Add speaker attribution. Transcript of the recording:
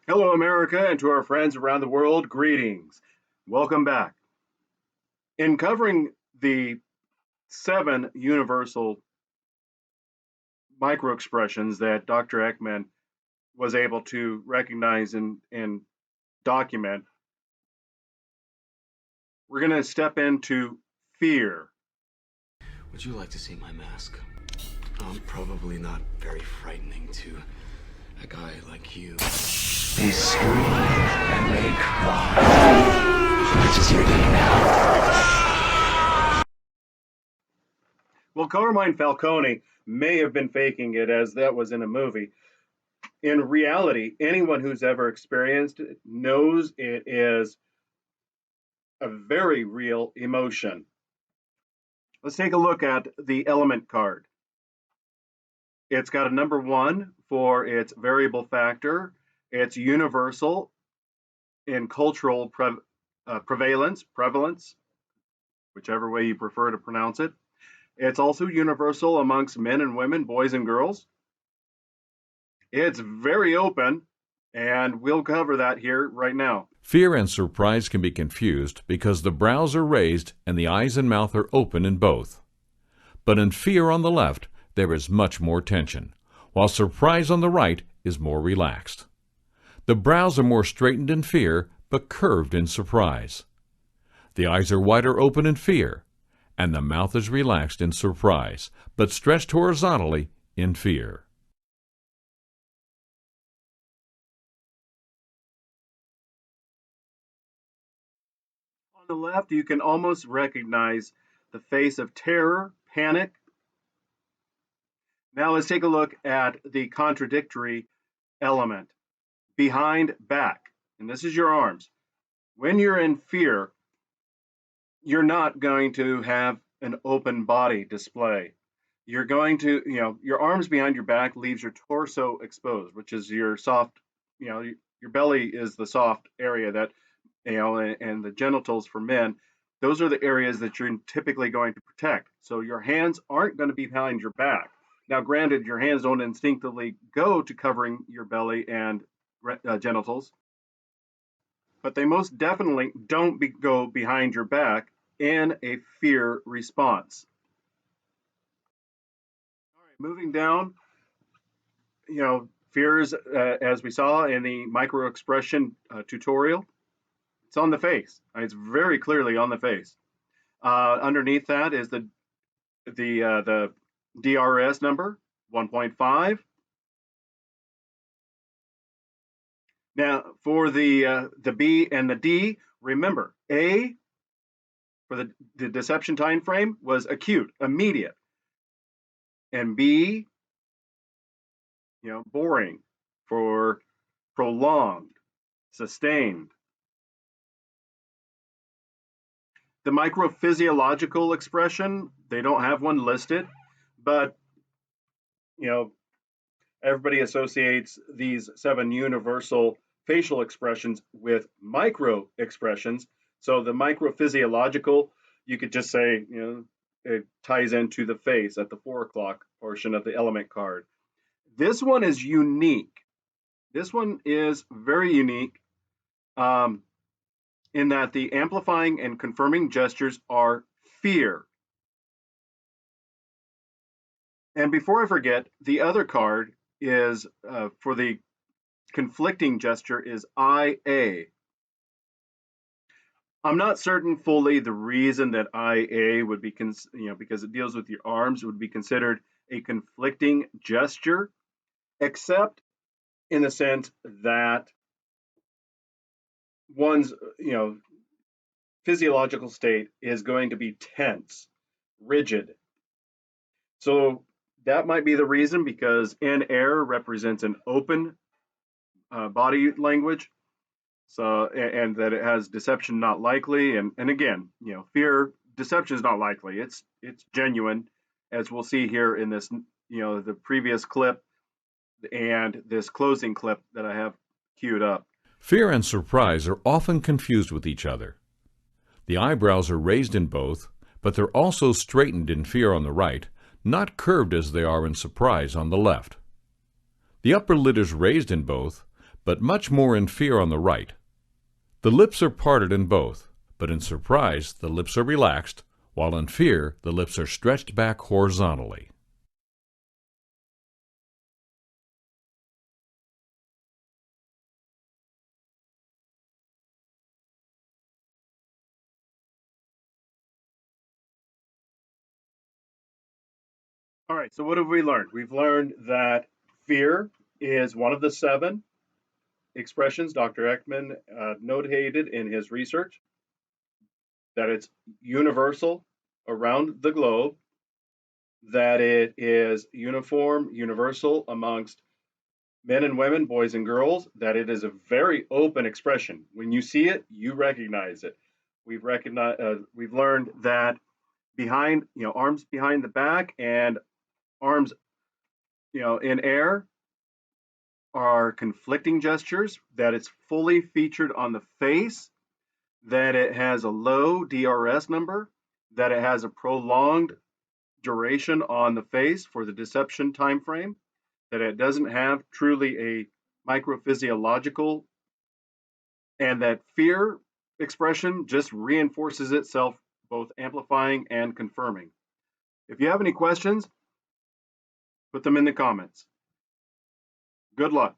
Speaker 1: Hello, America, and to our friends around the world, greetings. Welcome back. In covering the 7 universal microexpressions that Dr. Ekman was able to recognize and document, we're going to step into fear.
Speaker 2: Would you like to see my mask? Probably not very frightening to a guy like you.
Speaker 3: They scream and they cry. Which is your game now?
Speaker 1: Well, Carmine Falcone may have been faking it as that was in a movie. In reality, anyone who's ever experienced it knows it is a very real emotion. Let's take a look at the element card. It's got a number 1 for its variable factor. It's universal in cultural prevalence, whichever way you prefer to pronounce it. It's also universal amongst men and women, boys and girls. It's very open, and we'll cover that here right now.
Speaker 4: Fear and surprise can be confused because the brows are raised and the eyes and mouth are open in both. But in fear on the left, there is much more tension, while surprise on the right is more relaxed. The brows are more straightened in fear, but curved in surprise. The eyes are wider open in fear, and the mouth is relaxed in surprise, but stretched horizontally in fear.
Speaker 1: On the left, you can almost recognize the face of terror, panic. Now let's take a look at the contradictory element. Behind, back, and this is your arms. When you're in fear, you're not going to have an open body display. You're going to, your arms behind your back leaves your torso exposed, which is your soft, your belly is the soft area that, and the genitals for men. Those are the areas that you're typically going to protect. So your hands aren't going to be behind your back. Now, granted, your hands don't instinctively go to covering your belly and genitals, but they most definitely don't go behind your back in a fear response. All right, moving down, fears, as we saw in the micro expression tutorial, it's on the face. It's very clearly on the face. Underneath that is the DRS number 1.5. Now, for the B and the D, remember, A for the deception time frame was acute, immediate, and B, boring for prolonged, sustained. The microphysiological expression, they don't have one listed, but everybody associates these 7 universal facial expressions with micro expressions. So the microphysiological, you could just say, it ties into the face at the 4 o'clock portion of the element card. This one is unique. This one is very unique in that the amplifying and confirming gestures are fear. And before I forget, the other card is for the conflicting gesture is IA. I'm not certain fully the reason that IA would be, because it deals with your arms, would be considered a conflicting gesture, except in the sense that one's, physiological state is going to be tense, rigid. So that might be the reason, because in air represents an open body language. So, and that it has deception not likely, and again, fear, deception is not likely. It's genuine, as we'll see here in this, the previous clip and this closing clip that I have queued up.
Speaker 4: Fear and surprise are often confused with each other. The eyebrows are raised in both, but they're also straightened in fear on the right, not curved as they are in surprise on the left. The upper lid is raised in both, but much more in fear on the right. The lips are parted in both, but in surprise the lips are relaxed, while in fear the lips are stretched back horizontally.
Speaker 1: All right, so what have we learned? We've learned that fear is one of the 7 expressions Dr. Ekman notated in his research, that it's universal around the globe, that it is uniform, universal amongst men and women, boys and girls, that it is a very open expression. When you see it, you recognize it. We've learned that behind, arms behind the back and arms, in air are conflicting gestures, that it's fully featured on the face, that it has a low DRS number, that it has a prolonged duration on the face for the deception time frame, that it doesn't have truly a microphysiological, and that fear expression just reinforces itself, both amplifying and confirming. If you have any questions, put them in the comments. Good luck.